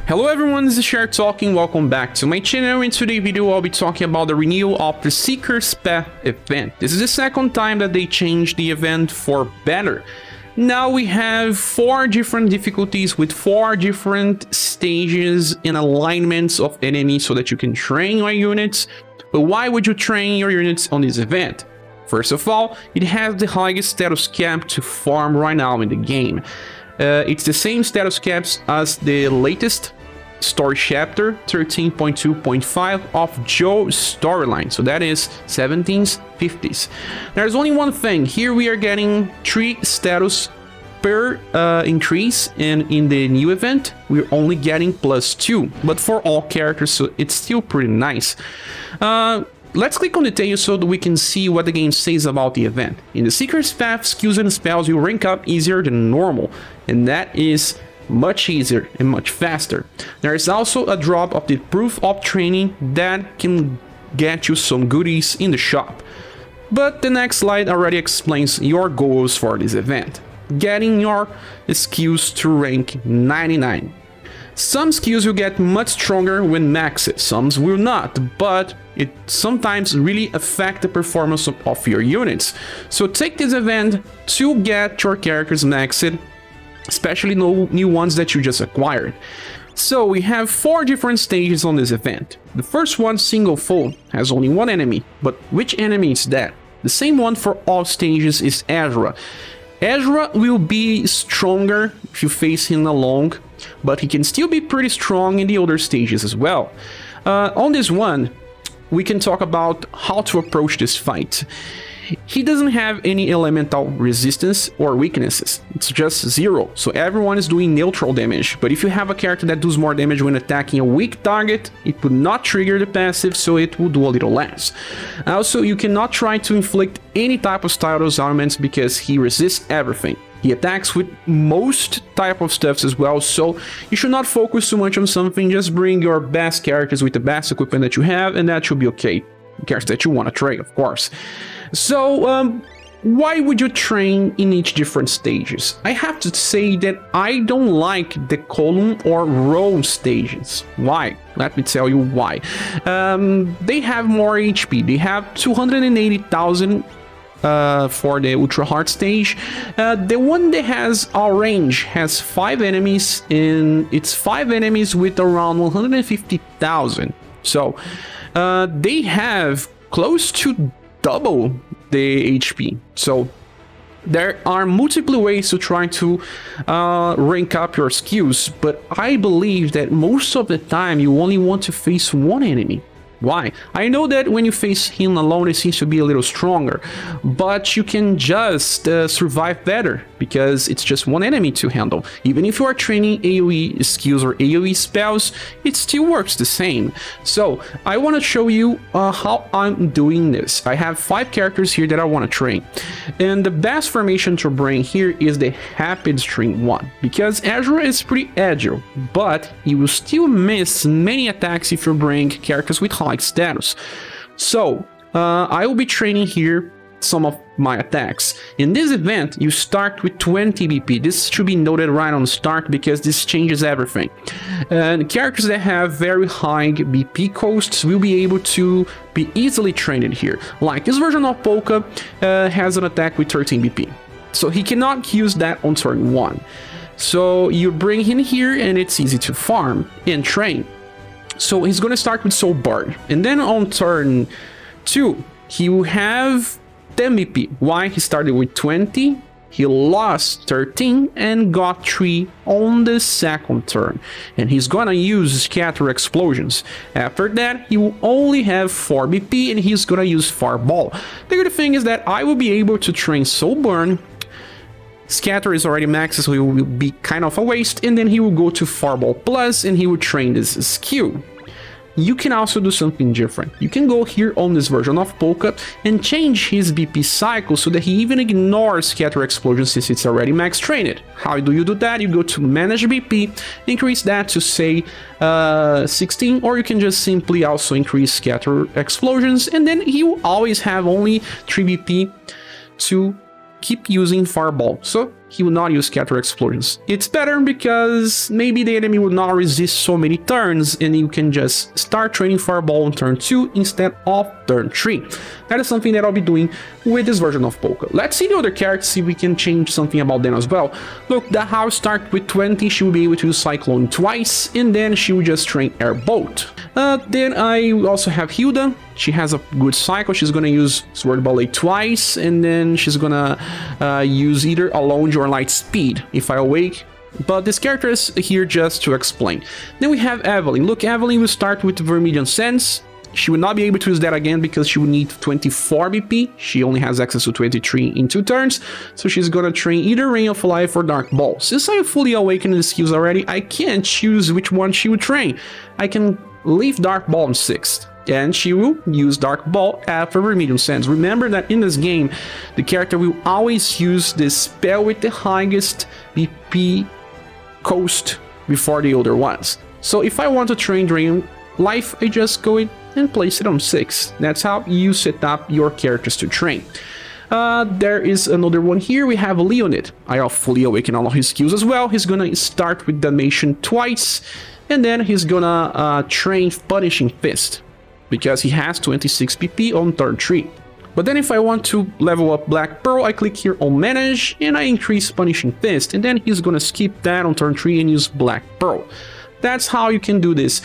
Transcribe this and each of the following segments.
Hello everyone, this is Cher talking. Welcome back to my channel. In today's video I'll be talking about the renewal of the Seeker's Path event. This is the second time that they changed the event for better. Now we have 4 different difficulties with 4 different stages and alignments of enemies so that you can train your units. But why would you train your units on this event? First of all, it has the highest status cap to farm right now in the game. It's the same status caps as the latest story chapter 13.2.5 of Joe's storyline, so that is 1750s. There's only one thing here: we are getting 3 status per increase, and in the new event we're only getting +2, but for all characters, so it's still pretty nice. Let's click on details so that we can see what the game says about the event. In the Seeker's Path, skills and spells will rank up easier than normal, and that is much easier and much faster. There is also a drop of the proof of training that can get you some goodies in the shop. But the next slide already explains your goals for this event: getting your skills to rank 99. Some skills will get much stronger when maxed, some will not, but it sometimes really affects the performance of your units. So take this event to get your characters maxed, especially new ones that you just acquired. So we have 4 different stages on this event. The first one, single foe, has only 1 enemy, but which enemy is that? The same one for all stages is Ezra. Ezra will be stronger if you face him alone, but he can still be pretty strong in the other stages as well. On this one, we can talk about how to approach this fight. He doesn't have any elemental resistance or weaknesses, it's just 0, so everyone is doing neutral damage. But if you have a character that does more damage when attacking a weak target, it would not trigger the passive, so it will do a little less. Also, you cannot try to inflict any type of status elements because he resists everything. He attacks with most type of stuffs as well, so you should not focus too much on something. Just bring your best characters with the best equipment that you have, and that should be okay. Characters that you want to trade, of course. So, why would you train in each different stages? I have to say that I don't like the column or row stages. Why? Let me tell you why. They have more HP. They have 280,000 for the ultra hard stage. The one that has our range has 5 enemies, and it's 5 enemies with around 150,000. So they have close to double the HP. So there are multiple ways to try to rank up your skills, but I believe that most of the time you only want to face 1 enemy. Why? I know that when you face him alone, it seems to be a little stronger, but you can just survive better because it's just 1 enemy to handle. Even if you are training AoE skills or AoE spells, it still works the same. So I want to show you how I'm doing this. I have 5 characters here that I want to train, and the best formation to bring here is the Rapid String one, because Ezra is pretty agile, but he will still miss many attacks if you bring characters with high status. So I will be training here some of my attacks. In this event, you start with 20 BP. This should be noted right on the start because this changes everything. And characters that have very high BP costs will be able to be easily trained here. Like this version of Polka has an attack with 13 BP, so he cannot use that on turn 1. So you bring him here and it's easy to farm and train. So he's going to start with ScherBR, and then on turn 2 he will have 10 BP. Why? He started with 20, he lost 13 and got 3 on the second turn, and he's gonna use Scatter Explosions. After that he will only have 4 BP and he's gonna use Fireball. The good thing is that I will be able to train ScherBR. Scatter is already maxed, so it will be kind of a waste, and then he will go to Fireball Plus and he will train this skill. You can also do something different. You can go here on this version of Polka and change his BP cycle so that he even ignores Scatter Explosion since it's already max trained. How do you do that? You go to Manage BP, increase that to say 16, or you can just simply also increase Scatter Explosions, and then he will always have only 3 BP to keep using Fireball. So he will not use Scatter Explosions. It's better because maybe the enemy will not resist so many turns and you can just start training Fireball on turn 2 instead of turn 3. That is something that I'll be doing with this version of Polka. Let's see the other characters, see if we can change something about them as well. Look, the house start with 20, she will be able to use Cyclone twice, and then she will just train Air Bolt. Then I also have Hilda. She has a good cycle. She's gonna use Sword Ballet twice, and then she's gonna use either a Lunge or Light Speed if I awake. But this character is here just to explain. Then we have Evelyn. Look, Evelyn will start with Vermilion Sense. She will not be able to use that again because she will need 24 BP. She only has access to 23 in 2 turns. So she's gonna train either Ring of Life or Dark Ball. Since I fully awakened the skills already, I can't choose which one she will train. I can leave Dark Ball on 6th. And she will use Dark Ball after Vermilion Sands. Remember that in this game, the character will always use the spell with the highest BP cost before the other ones. So if I want to train Drain Life, I just go in and place it on 6. That's how you set up your characters to train. There is another one here. We have Leonid. I fully awaken all of his skills as well. He's gonna start with Damnation twice, and then he's gonna train Punishing Fist, because he has 26 PP on turn 3. But then if I want to level up Black Pearl, I click here on Manage, and I increase Punishing Fist, and then he's gonna skip that on turn 3 and use Black Pearl. That's how you can do this.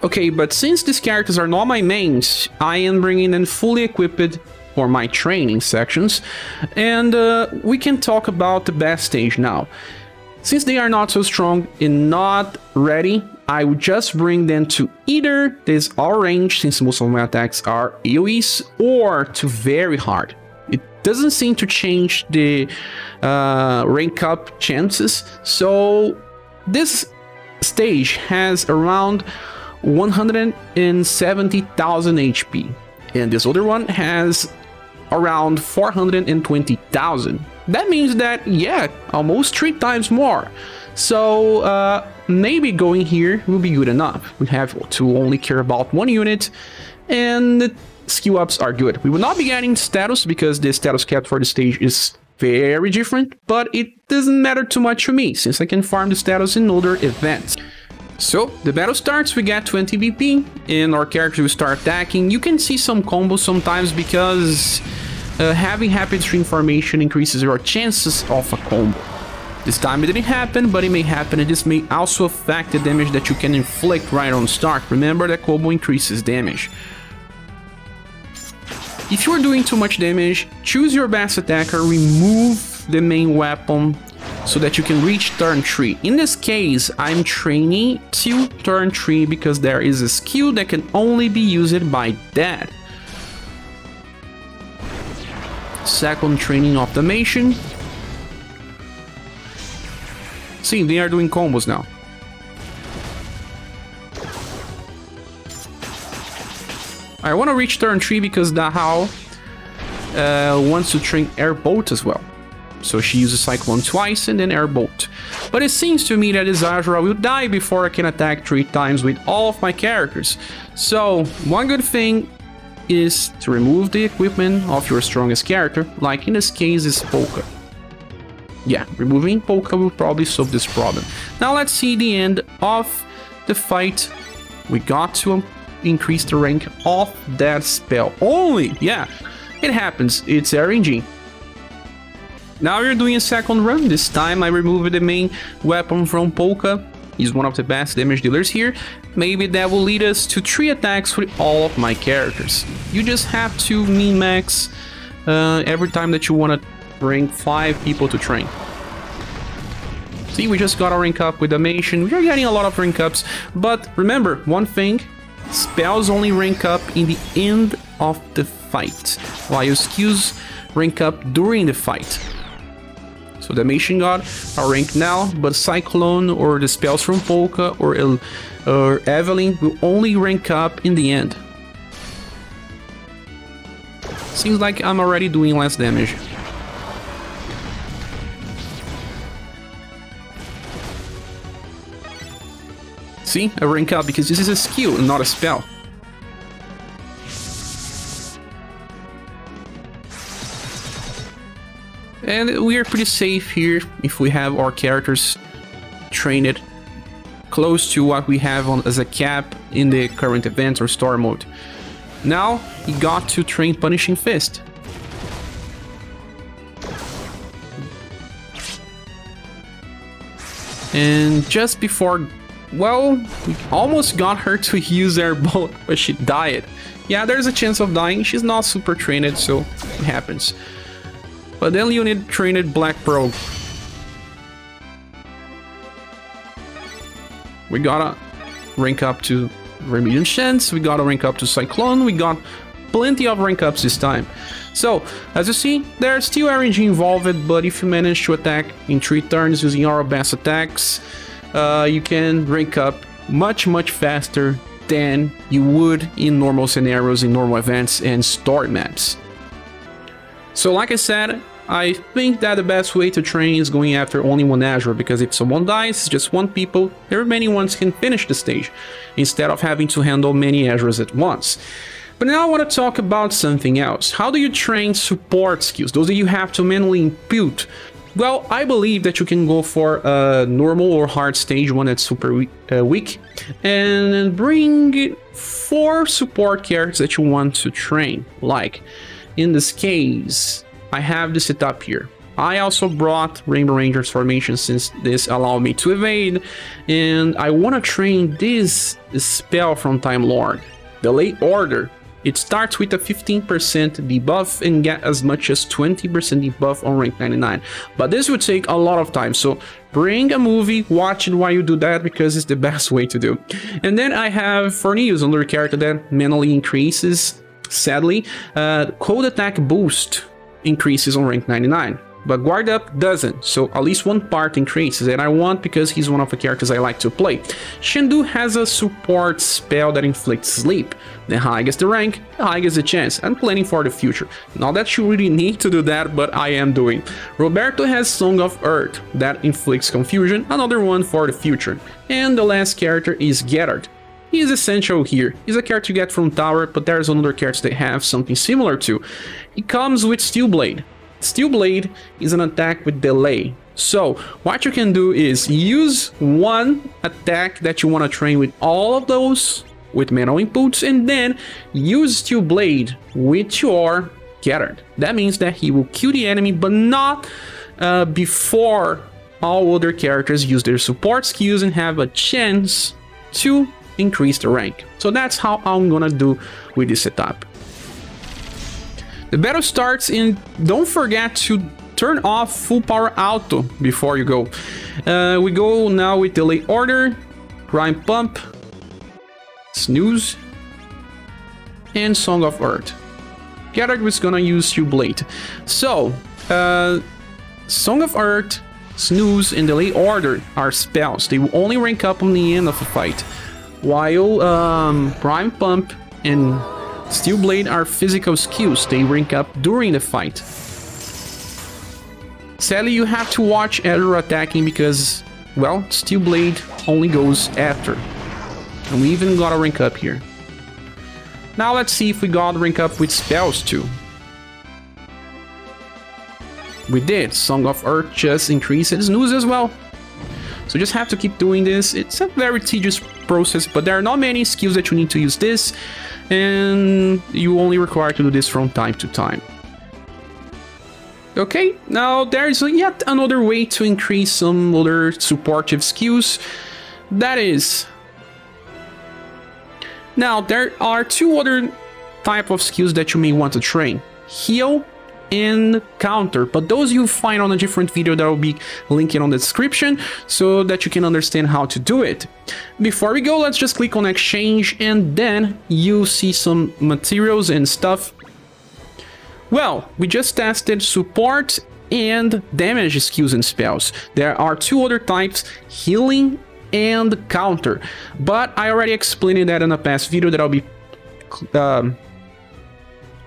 Okay, but since these characters are not my mains, I am bringing them fully equipped for my training sections, and we can talk about the best stage now. Since they are not so strong and not ready, I would just bring them to either this all range, since most of my attacks are AoEs, or to very hard. It doesn't seem to change the rank up chances, so this stage has around 170,000 HP, and this other one has around 420,000. That means that, yeah, almost 3 times more. So maybe going here will be good enough. We have to only care about 1 unit, and the skill ups are good. We will not be getting status because the status cap for the stage is very different, but it doesn't matter too much to me since I can farm the status in other events. So the battle starts, we get 20 BP, and our character will start attacking. You can see some combos sometimes because having Happy Stream formation increases your chances of a combo. This time it didn't happen, but it may happen, and this may also affect the damage that you can inflict right on start. Remember that combo increases damage. If you are doing too much damage, choose your best attacker, remove the main weapon so that you can reach turn 3. In this case, I'm training till turn 3 because there is a skill that can only be used by that. Second training of the Damnation. See, they are doing combos now. I want to reach turn 3 because Dahao wants to train Air Bolt as well. So she uses Cyclone twice and then Air Bolt. But it seems to me that this Azura will die before I can attack 3 times with all of my characters. So one good thing is to remove the equipment of your strongest character, like in this case is Polka. Yeah, removing Polka will probably solve this problem. Now let's see the end of the fight. We got to increase the rank of that spell. Only, yeah, it happens. It's RNG. Now we're doing a second run. This time I removed the main weapon from Polka. He's one of the best damage dealers here. Maybe that will lead us to 3 attacks with all of my characters. You just have to min-max every time that you want to bring 5 people to train. See, we just got a rank up with Damnation. We are getting a lot of rank ups, but remember one thing, spells only rank up in the end of the fight, while your skills rank up during the fight. So Damnation got a rank now, but Cyclone or the spells from Polka or Evelyn will only rank up in the end. Seems like I'm already doing less damage. See, I rank up because this is a skill and not a spell. And we are pretty safe here if we have our characters trained close to what we have on as a cap in the current event or story mode. Now he got to train Punishing Fist. And just before, well, we almost got her to use her bullet, but she died. Yeah, there's a chance of dying. She's not super trained, so it happens. But then you need trained Black Pearl. We gotta rank up to Vermilion Chance, we gotta rank up to Cyclone, we got plenty of rank ups this time. So, as you see, there's still RNG involved, but if you manage to attack in 3 turns using our best attacks, you can rank up much faster than you would in normal scenarios, in normal events and story maps. So like I said, I think that the best way to train is going after only one Azure, because if someone dies, just one people, the remaining ones can finish the stage, instead of having to handle many Azures at once. But now I want to talk about something else. How do you train support skills, those that you have to manually input? Well, I believe that you can go for a normal or hard stage, one that's super weak, and bring 4 support characters that you want to train. Like, in this case, I have this setup here. I also brought Rainbow Ranger's formation since this allowed me to evade, and I want to train this spell from Time Lord, the Late Order. It starts with a 15% debuff and get as much as 20% debuff on rank 99. But this would take a lot of time, so bring a movie, watch it while you do that, because it's the best way to do. And then I have Forneus, another character that manually increases, sadly. Cold Attack Boost increases on rank 99. But Guard Up doesn't, so at least one part increases, and I want because he's one of the characters I like to play. Shendu has a support spell that inflicts sleep. The higher gets the rank, the higher gets the chance. I'm planning for the future. Not that you really need to do that, but I am doing. Roberto has Song of Earth that inflicts confusion, another one for the future. And the last character is Gerard. He is essential here. He's a character you get from Tower, but there's another character they have something similar to. He comes with Steel Blade. Steel Blade is an attack with delay. So what you can do is use one attack that you want to train with all of those with manual inputs, and then use Steel Blade with your Gerard. That means that he will kill the enemy, but not before all other characters use their support skills and have a chance to increase the rank. So that's how I'm gonna do with this setup. The battle starts, and don't forget to turn off full power auto before you go. We go now with the Late Order, Prime Pump, Snooze, and Song of Earth. Gerard was gonna use Steel Blade. So, Song of Earth, Snooze, and the Late Order are spells. They will only rank up on the end of the fight, while Prime Pump and Steel Blade are physical skills. They rank up during the fight. Sadly, you have to watch Azure attacking because, well, Steel Blade only goes after. And we even got a rank up here. Now let's see if we got a rank up with spells too. We did. Song of Earth just increases Snooze as well. So just have to keep doing this. It's a very tedious process, but there are not many skills that you need to use this, and you only require to do this from time to time. Okay, now there's yet another way to increase some other supportive skills. That is... Now, there are 2 other type of skills that you may want to train. Heal and Counter, but those you'll find on a different video that will be linked on the description so that you can understand how to do it. Before we go, let's just click on Exchange, and then you'll see some materials and stuff. Well, we just tested support and damage skills and spells. There are 2 other types, Healing and Counter, but I already explained that in a past video that I'll be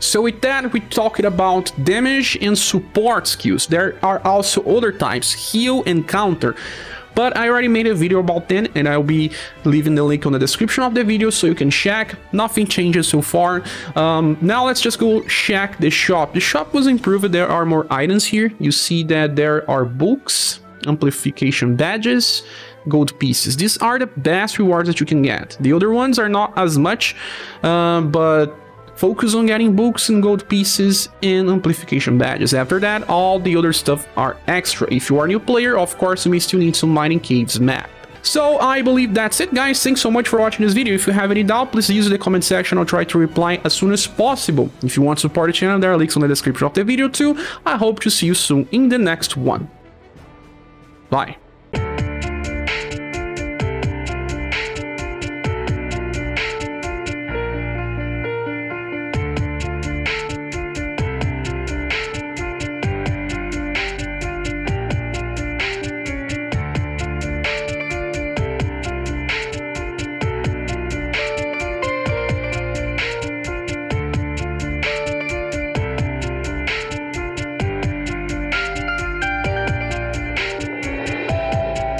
so with that, we talked about damage and support skills. There are also other types, Heal and Counter, but I already made a video about that, and I'll be leaving the link on the description of the video so you can check. Nothing changes so far. Now let's just go check the shop. The shop was improved. There are more items here. You see that there are books, amplification badges, gold pieces. These are the best rewards that you can get. The other ones are not as much, but focus on getting books and gold pieces and amplification badges. After that, all the other stuff are extra. If you are a new player, of course, you may still need some mining caves map. So I believe that's it, guys. Thanks so much for watching this video. If you have any doubt, please use the comment section. I'll try to reply as soon as possible. If you want to support the channel, there are links on the description of the video too. I hope to see you soon in the next one. Bye.